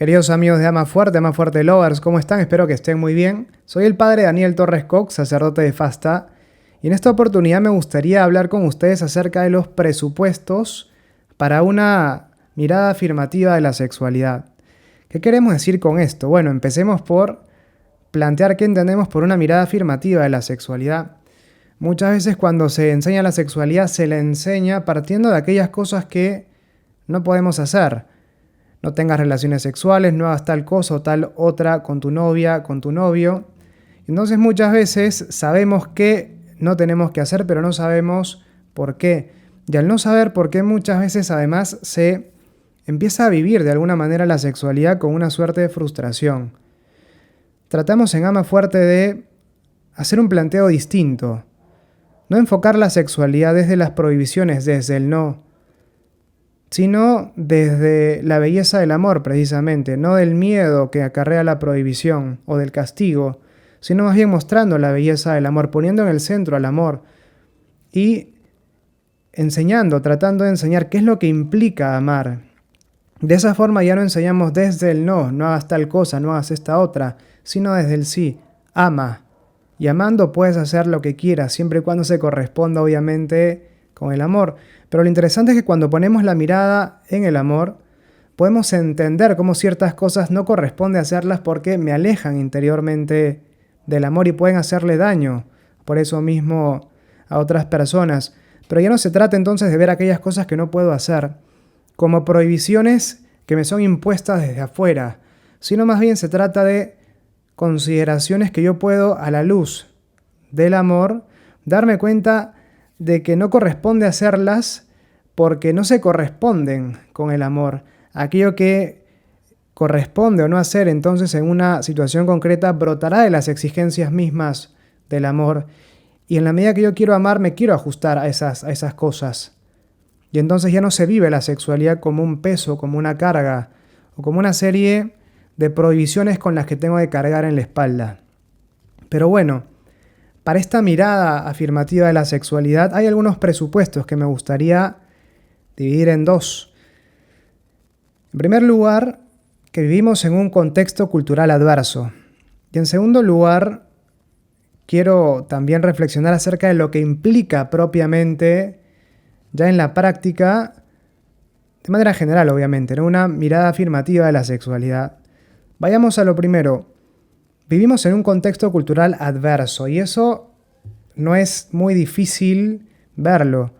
Queridos amigos de Ama Fuerte Lovers, ¿cómo están? Espero que estén muy bien. Soy el padre Daniel Torres Cox, sacerdote de Fasta, y en esta oportunidad me gustaría hablar con ustedes acerca de los presupuestos para una mirada afirmativa de la sexualidad. ¿Qué queremos decir con esto? Bueno, empecemos por plantear qué entendemos por una mirada afirmativa de la sexualidad. Muchas veces cuando se enseña la sexualidad se le enseña partiendo de aquellas cosas que no podemos hacer. No tengas relaciones sexuales, no hagas tal cosa o tal otra con tu novia, con tu novio. Entonces muchas veces sabemos que no tenemos que hacer, pero no sabemos por qué. Y al no saber por qué, muchas veces además se empieza a vivir de alguna manera la sexualidad con una suerte de frustración. Tratamos en Ama Fuerte de hacer un planteo distinto. No enfocar la sexualidad desde las prohibiciones, desde el no, sino desde la belleza del amor precisamente, no del miedo que acarrea la prohibición o del castigo, sino más bien mostrando la belleza del amor, poniendo en el centro al amor y enseñando, tratando de enseñar qué es lo que implica amar. De esa forma ya no enseñamos desde el no hagas tal cosa, no hagas esta otra, sino desde el sí, ama. Y amando puedes hacer lo que quieras, siempre y cuando se corresponda obviamente con el amor. Pero lo interesante es que cuando ponemos la mirada en el amor, podemos entender cómo ciertas cosas no corresponde hacerlas porque me alejan interiormente del amor y pueden hacerle daño, por eso mismo, a otras personas. Pero ya no se trata entonces de ver aquellas cosas que no puedo hacer como prohibiciones que me son impuestas desde afuera, sino más bien se trata de consideraciones que yo puedo, a la luz del amor, darme cuenta de que no corresponde hacerlas porque no se corresponden con el amor. Aquello que corresponde o no hacer entonces en una situación concreta brotará de las exigencias mismas del amor. Y en la medida que yo quiero amar, me quiero ajustar a esas cosas. Y entonces ya no se vive la sexualidad como un peso, como una carga, o como una serie de prohibiciones con las que tengo que cargar en la espalda. Pero bueno, para esta mirada afirmativa de la sexualidad hay algunos presupuestos que me gustaría dividir en dos. En primer lugar, que vivimos en un contexto cultural adverso. Y en segundo lugar, quiero también reflexionar acerca de lo que implica propiamente, ya en la práctica, de manera general obviamente, ¿no? Una mirada afirmativa de la sexualidad. Vayamos a lo primero. Vivimos en un contexto cultural adverso y eso no es muy difícil verlo.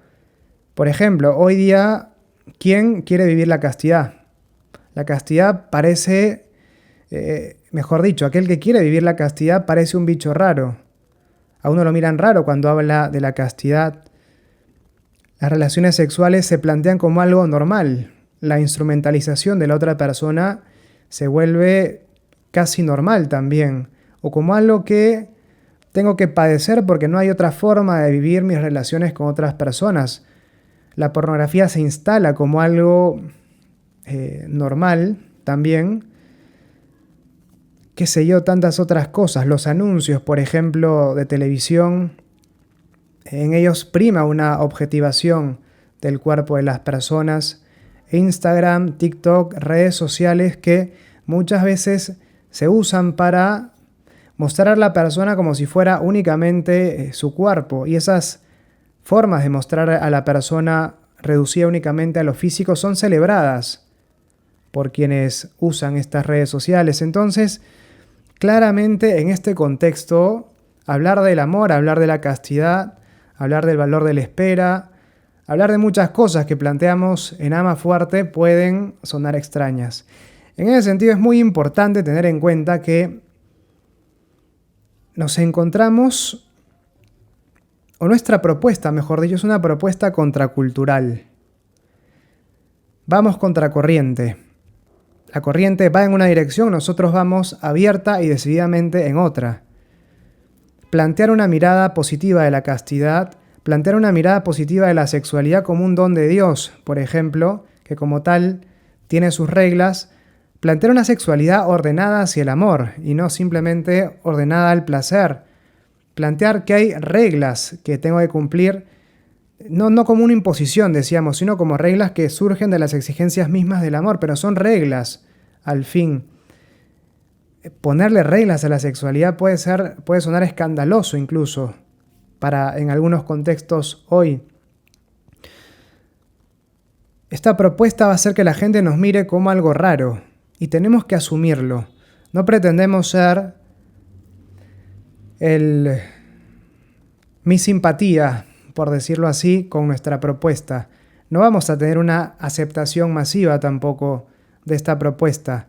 Por ejemplo, hoy día, ¿quién quiere vivir la castidad? La castidad parece, mejor dicho, aquel que quiere vivir la castidad parece un bicho raro. A uno lo miran raro cuando habla de la castidad. Las relaciones sexuales se plantean como algo normal. La instrumentalización de la otra persona se vuelve casi normal también, o como algo que tengo que padecer porque no hay otra forma de vivir mis relaciones con otras personas. La pornografía se instala como algo normal también, qué sé yo, tantas otras cosas. Los anuncios, por ejemplo, de televisión, en ellos prima una objetivación del cuerpo de las personas. Instagram, TikTok, redes sociales que muchas veces se usan para mostrar a la persona como si fuera únicamente su cuerpo. Y esas formas de mostrar a la persona reducida únicamente a lo físico son celebradas por quienes usan estas redes sociales. Entonces, claramente en este contexto, hablar del amor, hablar de la castidad, hablar del valor de la espera, hablar de muchas cosas que planteamos en Ama Fuerte pueden sonar extrañas. En ese sentido es muy importante tener en cuenta que nos encontramos, o nuestra propuesta, mejor dicho, es una propuesta contracultural. Vamos contracorriente. La corriente va en una dirección, nosotros vamos abierta y decididamente en otra. Plantear una mirada positiva de la castidad, plantear una mirada positiva de la sexualidad como un don de Dios, por ejemplo, que como tal tiene sus reglas. Plantear una sexualidad ordenada hacia el amor y no simplemente ordenada al placer. Plantear que hay reglas que tengo que cumplir, no como una imposición, decíamos, sino como reglas que surgen de las exigencias mismas del amor, pero son reglas. al fin. Ponerle reglas a la sexualidad puede sonar escandaloso incluso en algunos contextos hoy. Esta propuesta va a hacer que la gente nos mire como algo raro y tenemos que asumirlo. No pretendemos ser mi simpatía, por decirlo así, con nuestra propuesta. No vamos a tener una aceptación masiva tampoco de esta propuesta,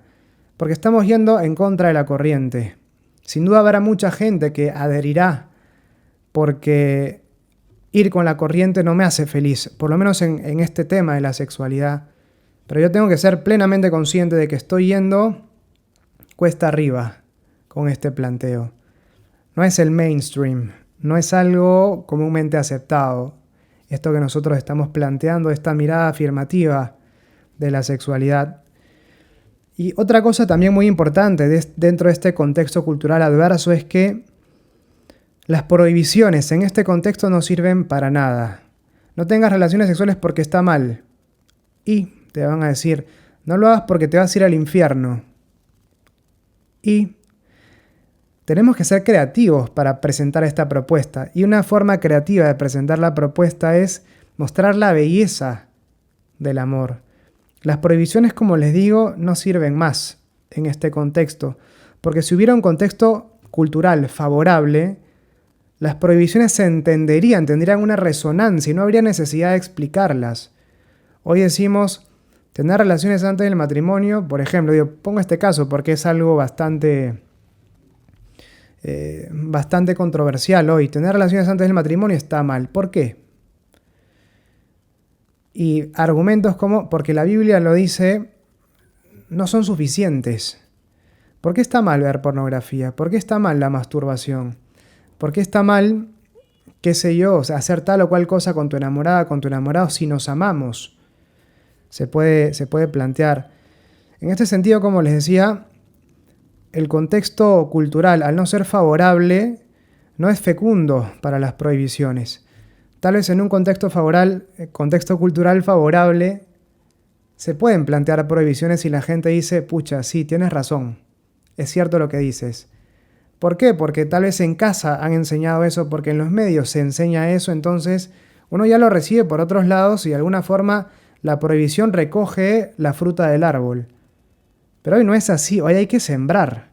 porque estamos yendo en contra de la corriente. Sin duda habrá mucha gente que adherirá, porque ir con la corriente no me hace feliz, por lo menos en este tema de la sexualidad. Pero yo tengo que ser plenamente consciente de que estoy yendo cuesta arriba con este planteo. No es el mainstream, no es algo comúnmente aceptado. Esto que nosotros estamos planteando, esta mirada afirmativa de la sexualidad. Y otra cosa también muy importante dentro de este contexto cultural adverso es que las prohibiciones en este contexto no sirven para nada. No tengas relaciones sexuales porque está mal. Y te van a decir, no lo hagas porque te vas a ir al infierno. Y tenemos que ser creativos para presentar esta propuesta. Y una forma creativa de presentar la propuesta es mostrar la belleza del amor. Las prohibiciones, como les digo, no sirven más en este contexto. Porque si hubiera un contexto cultural favorable, las prohibiciones se entenderían, tendrían una resonancia y no habría necesidad de explicarlas. Hoy decimos tener relaciones antes del matrimonio, por ejemplo, pongo este caso porque es algo bastante controversial hoy. Tener relaciones antes del matrimonio está mal. ¿Por qué? Y argumentos como, porque la Biblia lo dice, no son suficientes. ¿Por qué está mal ver pornografía? ¿Por qué está mal la masturbación? ¿Por qué está mal, qué sé yo, o sea, hacer tal o cual cosa con tu enamorada, con tu enamorado si nos amamos? Se puede plantear. En este sentido, como les decía, el contexto cultural, al no ser favorable, no es fecundo para las prohibiciones. Tal vez en un contexto cultural favorable, se pueden plantear prohibiciones y la gente dice, pucha, sí, tienes razón, es cierto lo que dices. ¿Por qué? Porque tal vez en casa han enseñado eso, porque en los medios se enseña eso, entonces uno ya lo recibe por otros lados y de alguna forma la prohibición recoge la fruta del árbol. Pero hoy no es así, hoy hay que sembrar.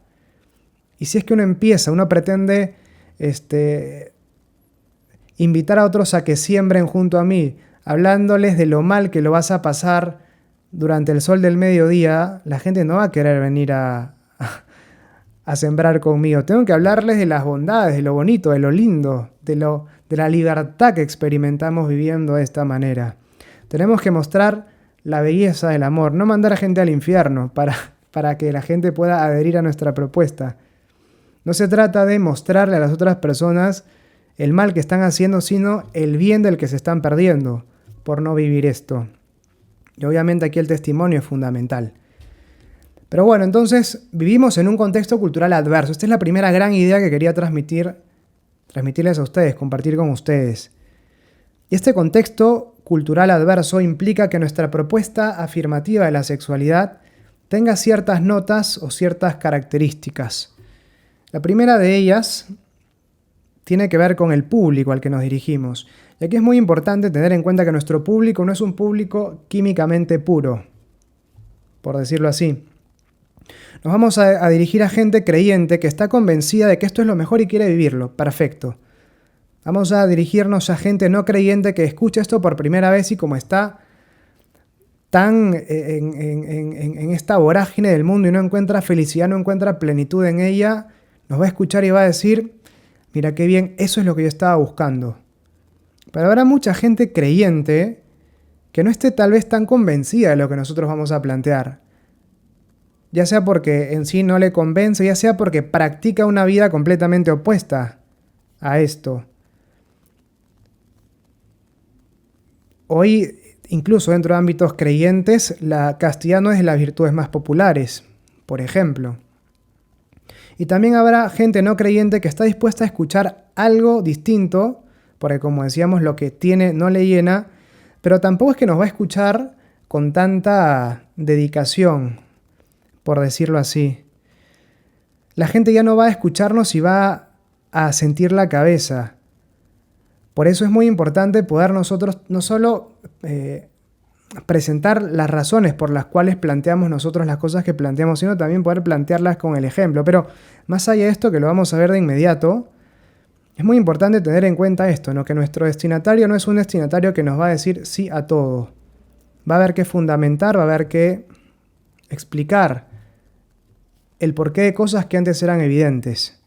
Y si es que uno pretende invitar a otros a que siembren junto a mí, hablándoles de lo mal que lo vas a pasar durante el sol del mediodía, la gente no va a querer venir a sembrar conmigo. Tengo que hablarles de las bondades, de lo bonito, de lo lindo, de la libertad que experimentamos viviendo de esta manera. Tenemos que mostrar la belleza del amor, no mandar a gente al infierno para que la gente pueda adherir a nuestra propuesta. No se trata de mostrarle a las otras personas el mal que están haciendo, sino el bien del que se están perdiendo por no vivir esto. Y obviamente aquí el testimonio es fundamental. Pero bueno, entonces vivimos en un contexto cultural adverso. Esta es la primera gran idea que quería transmitirles a ustedes, compartir con ustedes. Y este contexto cultural adverso implica que nuestra propuesta afirmativa de la sexualidad tenga ciertas notas o ciertas características. La primera de ellas tiene que ver con el público al que nos dirigimos. Y aquí es muy importante tener en cuenta que nuestro público no es un público químicamente puro, por decirlo así. Nos vamos a dirigir a gente creyente que está convencida de que esto es lo mejor y quiere vivirlo. Perfecto. Vamos a dirigirnos a gente no creyente que escucha esto por primera vez y como está tan en esta vorágine del mundo y no encuentra felicidad, no encuentra plenitud en ella, nos va a escuchar y va a decir, mira qué bien, eso es lo que yo estaba buscando. Pero habrá mucha gente creyente que no esté tal vez tan convencida de lo que nosotros vamos a plantear. Ya sea porque en sí no le convence, ya sea porque practica una vida completamente opuesta a esto. Hoy, incluso dentro de ámbitos creyentes, la castidad no es de las virtudes más populares, por ejemplo. Y también habrá gente no creyente que está dispuesta a escuchar algo distinto, porque como decíamos, lo que tiene no le llena, pero tampoco es que nos va a escuchar con tanta dedicación. por decirlo así. La gente ya no va a escucharnos y va a sentir la cabeza. Por eso es muy importante poder nosotros no solo presentar las razones por las cuales planteamos nosotros las cosas que planteamos, sino también poder plantearlas con el ejemplo. Pero más allá de esto, que lo vamos a ver de inmediato, es muy importante tener en cuenta esto, ¿no? Que nuestro destinatario no es un destinatario que nos va a decir sí a todo. Va a haber que fundamentar, va a haber que explicar el porqué de cosas que antes eran evidentes.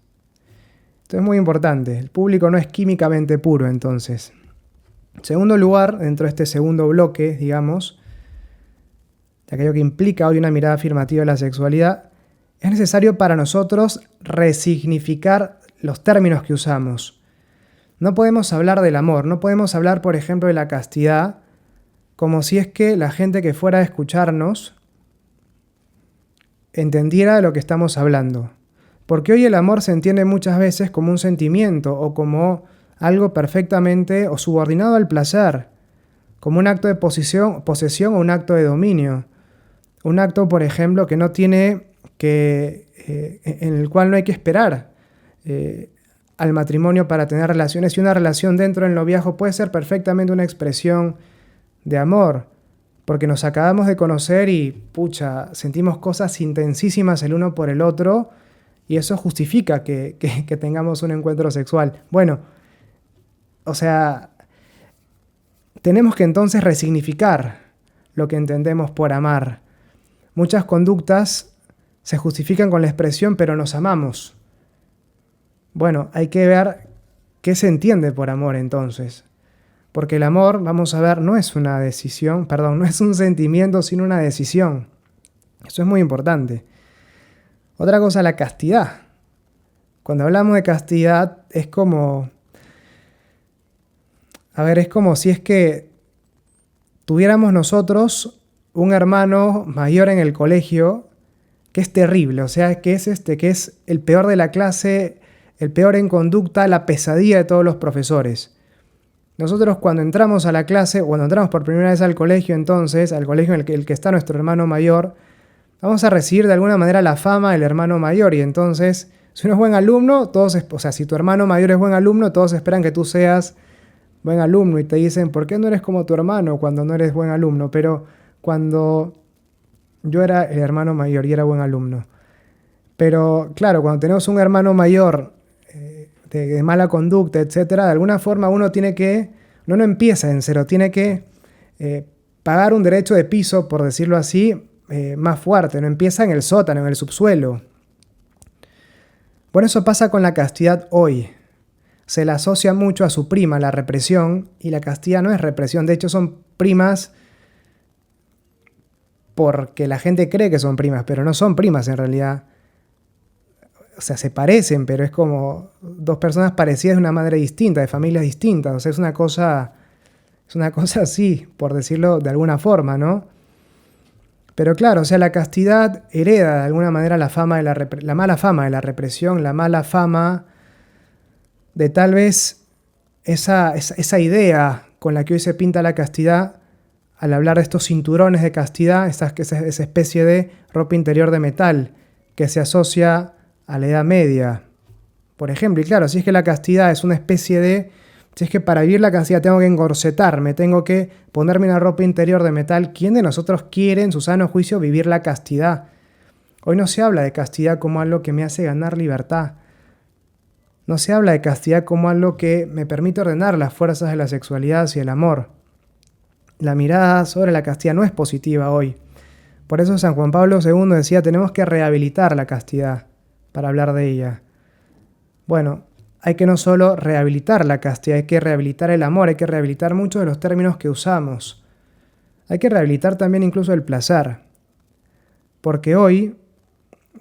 Esto es muy importante. El público no es químicamente puro, entonces. En segundo lugar, dentro de este segundo bloque, digamos, de aquello que implica hoy una mirada afirmativa de la sexualidad, es necesario para nosotros resignificar los términos que usamos. No podemos hablar del amor, no podemos hablar, por ejemplo, de la castidad, como si es que la gente que fuera a escucharnos entendiera de lo que estamos hablando. Porque hoy el amor se entiende muchas veces como un sentimiento o como algo perfectamente o subordinado al placer, como un acto de posesión o un acto de dominio. Un acto, por ejemplo, que no tiene en el cual no hay que esperar al matrimonio para tener relaciones, y una relación dentro del noviazgo puede ser perfectamente una expresión de amor, porque nos acabamos de conocer y, sentimos cosas intensísimas el uno por el otro, y eso justifica que tengamos un encuentro sexual. Bueno, o sea, tenemos que entonces resignificar lo que entendemos por amar. Muchas conductas se justifican con la expresión, pero nos amamos. Bueno, hay que ver qué se entiende por amor entonces. Porque el amor, vamos a ver, no es una decisión, no es un sentimiento, sino una decisión. Eso es muy importante. Otra cosa, la castidad. Cuando hablamos de castidad es como si es que tuviéramos nosotros un hermano mayor en el colegio que es terrible, o sea, que es el peor de la clase, el peor en conducta, la pesadilla de todos los profesores. Nosotros cuando entramos a la clase, o cuando entramos por primera vez al colegio, entonces, al colegio en el que está nuestro hermano mayor, vamos a recibir de alguna manera la fama del hermano mayor, y entonces, si uno es buen alumno, si tu hermano mayor es buen alumno, todos esperan que tú seas buen alumno, y te dicen, ¿por qué no eres como tu hermano cuando no eres buen alumno? Pero cuando yo era el hermano mayor y era buen alumno. Pero claro, cuando tenemos un hermano mayor de mala conducta, etcétera, de alguna forma uno no empieza en cero, tiene que pagar un derecho de piso, por decirlo así, más fuerte, no empieza en el sótano, en el subsuelo. Bueno, eso pasa con la castidad hoy. Se la asocia mucho a su prima, la represión, y la castidad no es represión, de hecho son primas porque la gente cree que son primas, pero no son primas en realidad. O sea, se parecen, pero es como dos personas parecidas de una madre distinta, de familias distintas. O sea, es una cosa así, por decirlo de alguna forma, ¿no? Pero claro, o sea, la castidad hereda de alguna manera la mala fama de la represión, la mala fama de tal vez esa idea con la que hoy se pinta la castidad, al hablar de estos cinturones de castidad, esa especie de ropa interior de metal que se asocia a la Edad Media, por ejemplo. Y claro, si es que la castidad es una especie si es que para vivir la castidad tengo que encorsetarme, tengo que ponerme una ropa interior de metal, ¿quién de nosotros quiere en su sano juicio vivir la castidad? Hoy no se habla de castidad como algo que me hace ganar libertad. No se habla de castidad como algo que me permite ordenar las fuerzas de la sexualidad hacia el amor. La mirada sobre la castidad no es positiva hoy. Por eso San Juan Pablo II decía, tenemos que rehabilitar la castidad para hablar de ella. Bueno, hay que no solo rehabilitar la castidad, hay que rehabilitar el amor, hay que rehabilitar muchos de los términos que usamos. Hay que rehabilitar también incluso el placer. Porque hoy,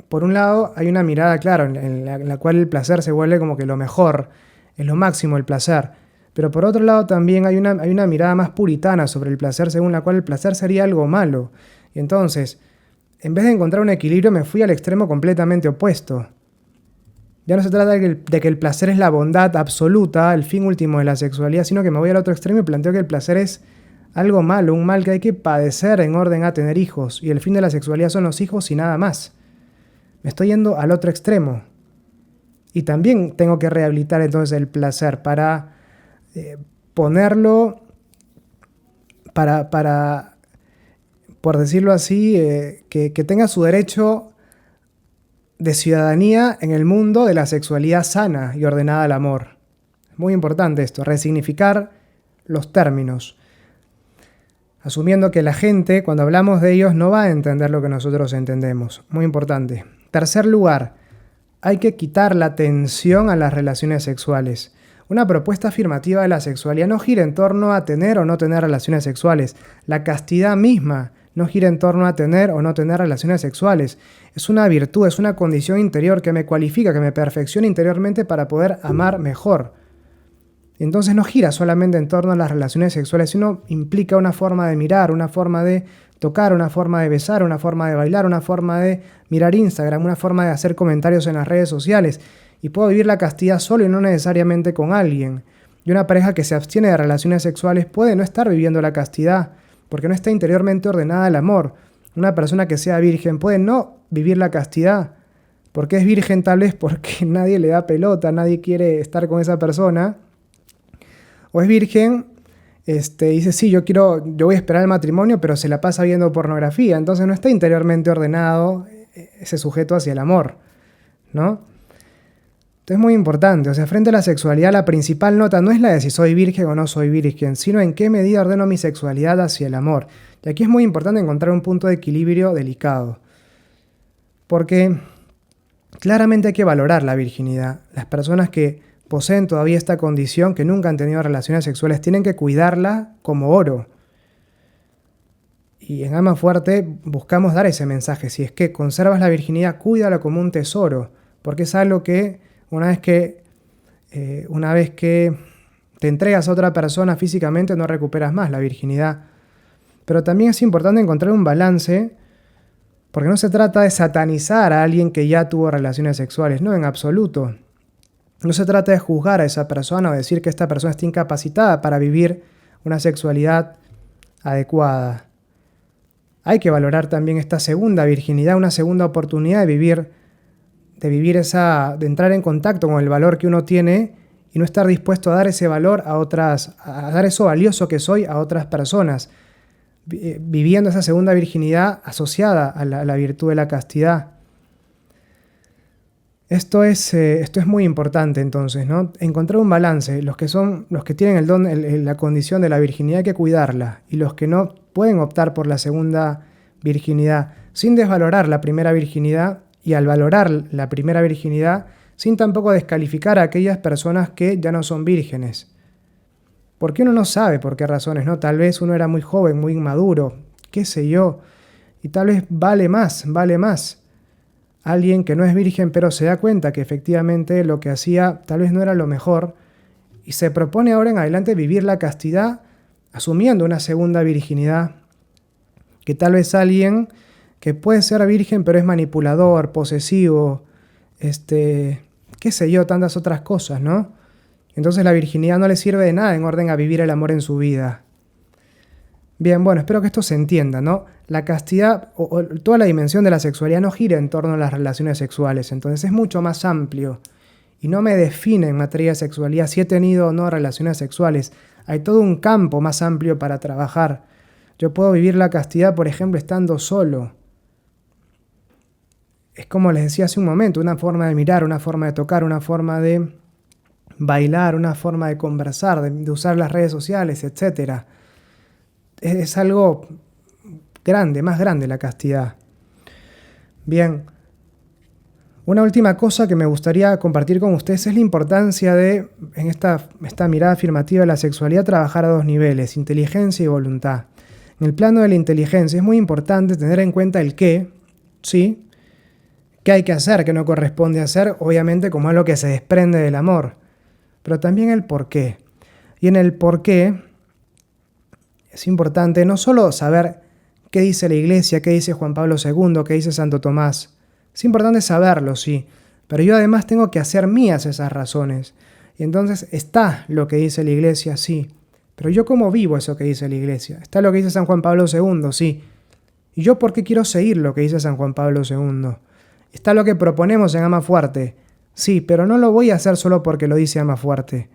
por un lado, hay una mirada, claro, en la cual el placer se vuelve como que lo mejor, es lo máximo el placer. Pero por otro lado también hay una mirada más puritana sobre el placer, según la cual el placer sería algo malo. Y entonces, en vez de encontrar un equilibrio, me fui al extremo completamente opuesto. Ya no se trata de que el placer es la bondad absoluta, el fin último de la sexualidad, sino que me voy al otro extremo y planteo que el placer es algo malo, un mal que hay que padecer en orden a tener hijos, y el fin de la sexualidad son los hijos y nada más. Me estoy yendo al otro extremo. Y también tengo que rehabilitar entonces el placer para ponerlo, para, por decirlo así, que tenga su derecho de ciudadanía en el mundo de la sexualidad sana y ordenada al amor. Es muy importante esto, resignificar los términos, asumiendo que la gente, cuando hablamos de ellos, no va a entender lo que nosotros entendemos. Muy importante. Tercer lugar, hay que quitar la tensión a las relaciones sexuales. Una propuesta afirmativa de la sexualidad no gira en torno a tener o no tener relaciones sexuales. La castidad misma no gira en torno a tener o no tener relaciones sexuales. Es una virtud, es una condición interior que me cualifica, que me perfecciona interiormente para poder amar mejor. Entonces no gira solamente en torno a las relaciones sexuales, sino implica una forma de mirar, una forma de tocar, una forma de besar, una forma de bailar, una forma de mirar Instagram, una forma de hacer comentarios en las redes sociales. Y puedo vivir la castidad solo y no necesariamente con alguien. Y una pareja que se abstiene de relaciones sexuales puede no estar viviendo la castidad, porque no está interiormente ordenada al amor. Una persona que sea virgen puede no vivir la castidad, porque es virgen tal vez porque nadie le da pelota, nadie quiere estar con esa persona. O es virgen, dice, sí, yo voy a esperar el matrimonio, pero se la pasa viendo pornografía. Entonces no está interiormente ordenado ese sujeto hacia el amor, ¿no? Entonces es muy importante, o sea, frente a la sexualidad, la principal nota no es la de si soy virgen o no soy virgen, sino en qué medida ordeno mi sexualidad hacia el amor. Y aquí es muy importante encontrar un punto de equilibrio delicado, porque claramente hay que valorar la virginidad. Las personas que poseen todavía esta condición, que nunca han tenido relaciones sexuales, tienen que cuidarla como oro. Y en Alma Fuerte buscamos dar ese mensaje. Si es que conservas la virginidad, cuídala como un tesoro, porque es algo que una vez que te entregas a otra persona físicamente no recuperas más la virginidad. Pero también es importante encontrar un balance, porque no se trata de satanizar a alguien que ya tuvo relaciones sexuales, no, en absoluto. No se trata de juzgar a esa persona o decir que esta persona está incapacitada para vivir una sexualidad adecuada. Hay que valorar también esta segunda virginidad, una segunda oportunidad de entrar en contacto con el valor que uno tiene y no estar dispuesto a dar ese valor a dar eso valioso que soy a otras personas, viviendo esa segunda virginidad asociada a la virtud de la castidad. Esto es muy importante entonces, ¿no? Encontrar un balance. Los que tienen el don, la condición de la virginidad hay que cuidarla, y los que no pueden optar por la segunda virginidad sin desvalorar la primera virginidad, y al valorar la primera virginidad sin tampoco descalificar a aquellas personas que ya no son vírgenes. Porque uno no sabe por qué razones, ¿no? Tal vez uno era muy joven, muy inmaduro, qué sé yo, y tal vez vale más. Alguien que no es virgen pero se da cuenta que efectivamente lo que hacía tal vez no era lo mejor y se propone ahora en adelante vivir la castidad asumiendo una segunda virginidad, que tal vez alguien que puede ser virgen pero es manipulador, posesivo, qué sé yo, tantas otras cosas, ¿no? Entonces la virginidad no le sirve de nada en orden a vivir el amor en su vida. Bien, bueno, espero que esto se entienda, ¿no? La castidad o toda la dimensión de la sexualidad no gira en torno a las relaciones sexuales, entonces es mucho más amplio y no me define en materia de sexualidad si he tenido o no relaciones sexuales. Hay todo un campo más amplio para trabajar. Yo puedo vivir la castidad, por ejemplo, estando solo. Es como les decía hace un momento, una forma de mirar, una forma de tocar, una forma de bailar, una forma de conversar, de usar las redes sociales, etc. Es algo grande, más grande la castidad. Bien, una última cosa que me gustaría compartir con ustedes es la importancia de, en esta mirada afirmativa de la sexualidad, trabajar a dos niveles, inteligencia y voluntad. En el plano de la inteligencia es muy importante tener en cuenta el qué, ¿sí? ¿Qué hay que hacer, qué no corresponde hacer? Obviamente como algo que se desprende del amor, pero también el por qué. Y en el por qué es importante no solo saber qué dice la Iglesia, qué dice Juan Pablo II, qué dice Santo Tomás. Es importante saberlo, sí, pero yo además tengo que hacer mías esas razones. Y entonces está lo que dice la Iglesia, sí, Pero yo cómo vivo eso que dice la Iglesia. Está lo que dice San Juan Pablo II, sí. ¿Y yo por qué quiero seguir lo que dice San Juan Pablo II? Está lo que proponemos en Ama Fuerte. Sí, pero no lo voy a hacer solo porque lo dice Ama Fuerte.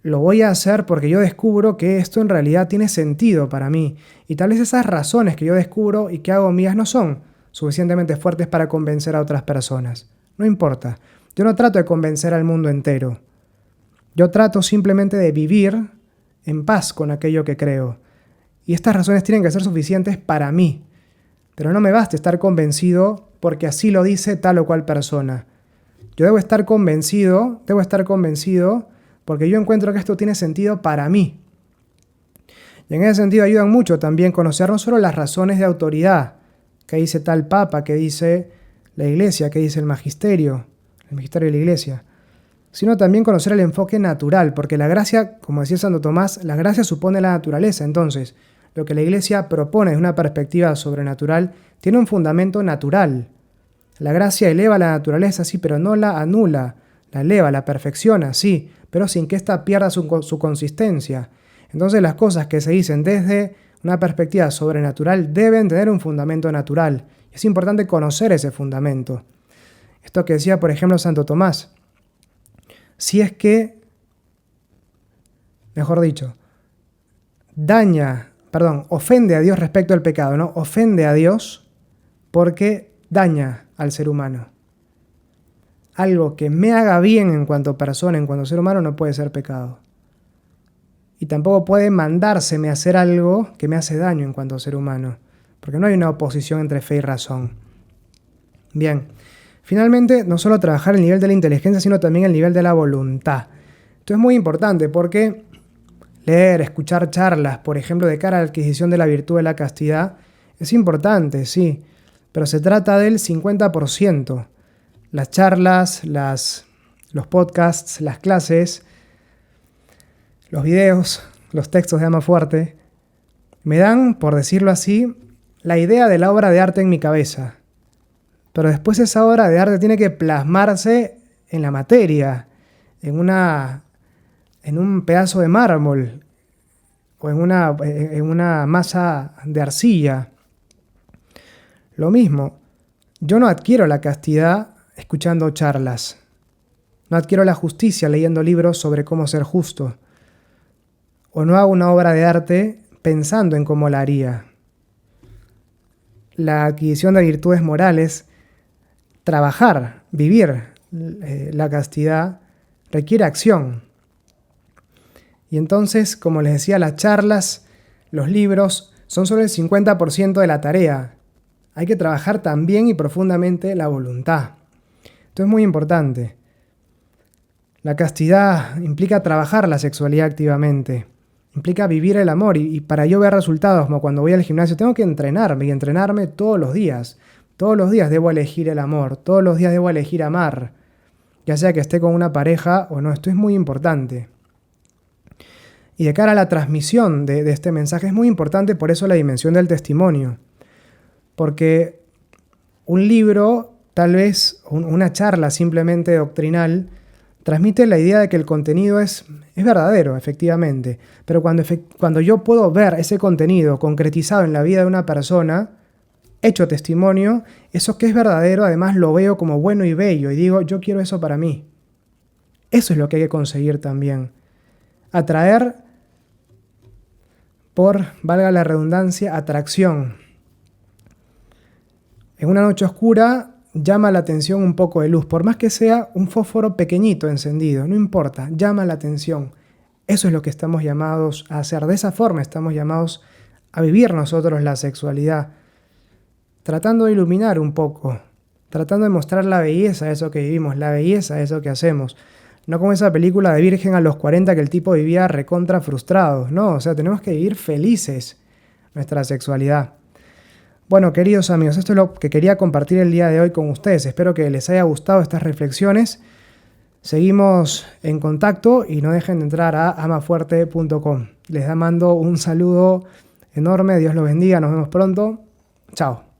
Lo voy a hacer porque yo descubro que esto en realidad tiene sentido para mí. Y tal vez esas razones que yo descubro y que hago mías no son suficientemente fuertes para convencer a otras personas. No importa. Yo no trato de convencer al mundo entero. Yo trato simplemente de vivir en paz con aquello que creo. Y estas razones tienen que ser suficientes para mí. Pero no me basta estar convencido porque así lo dice tal o cual persona. Yo debo estar convencido porque yo encuentro que esto tiene sentido para mí. Y en ese sentido ayudan mucho también conocer no solo las razones de autoridad, que dice tal papa, que dice la Iglesia, que dice el magisterio de la Iglesia, sino también conocer el enfoque natural, porque la gracia, como decía Santo Tomás, la gracia supone la naturaleza. Entonces, lo que la Iglesia propone desde una perspectiva sobrenatural tiene un fundamento natural. La gracia eleva la naturaleza, sí, pero no la anula, la eleva, la perfecciona, sí, pero sin que ésta pierda su consistencia. Entonces las cosas que se dicen desde una perspectiva sobrenatural deben tener un fundamento natural. Es importante conocer ese fundamento. Esto que decía, por ejemplo, Santo Tomás. Si es que, mejor dicho, ofende a Dios respecto al pecado, ¿no? Ofende a Dios porque daña al ser humano. Algo que me haga bien en cuanto persona, en cuanto ser humano, no puede ser pecado. Y tampoco puede mandárseme a hacer algo que me hace daño en cuanto ser humano, porque no hay una oposición entre fe y razón. Bien, finalmente, no solo trabajar el nivel de la inteligencia, sino también el nivel de la voluntad. Esto es muy importante porque leer, escuchar charlas, por ejemplo, de cara a la adquisición de la virtud de la castidad, es importante, sí, pero se trata del 50%. Las charlas, los podcasts, las clases, los videos, los textos de Ama Fuerte, me dan, por decirlo así, la idea de la obra de arte en mi cabeza. Pero después esa obra de arte tiene que plasmarse en la materia, en un pedazo de mármol o en una masa de arcilla. Lo mismo, yo no adquiero la castidad escuchando charlas. No adquiero la justicia leyendo libros sobre cómo ser justo. O no hago una obra de arte pensando en cómo la haría. La adquisición de virtudes morales, trabajar, vivir la castidad, requiere acción. Y entonces, como les decía, las charlas, los libros, son solo el 50% de la tarea. Hay que trabajar también y profundamente la voluntad. Esto es muy importante. La castidad implica trabajar la sexualidad activamente. Implica vivir el amor y para yo ver resultados, como cuando voy al gimnasio, tengo que entrenarme y entrenarme todos los días. Todos los días debo elegir el amor, todos los días debo elegir amar, ya sea que esté con una pareja o no. Esto es muy importante. Y de cara a la transmisión de este mensaje es muy importante por eso la dimensión del testimonio. Porque un libro, tal vez una charla simplemente doctrinal, transmite la idea de que el contenido es verdadero, efectivamente. Pero cuando yo puedo ver ese contenido concretizado en la vida de una persona, hecho testimonio, eso que es verdadero, además lo veo como bueno y bello y digo, yo quiero eso para mí. Eso es lo que hay que conseguir también. Atraer por, valga la redundancia, atracción. En una noche oscura llama la atención un poco de luz, por más que sea un fósforo pequeñito encendido, no importa, llama la atención. Eso es lo que estamos llamados a hacer. De esa forma estamos llamados a vivir nosotros la sexualidad, tratando de iluminar un poco, tratando de mostrar la belleza de eso que vivimos, la belleza de eso que hacemos. No como esa película de Virgen a los 40 que el tipo vivía recontra frustrado. No, o sea, tenemos que vivir felices nuestra sexualidad. Bueno, queridos amigos, esto es lo que quería compartir el día de hoy con ustedes. Espero que les haya gustado estas reflexiones. Seguimos en contacto y no dejen de entrar a amafuerte.com. Les mando un saludo enorme, Dios los bendiga, nos vemos pronto. Chao.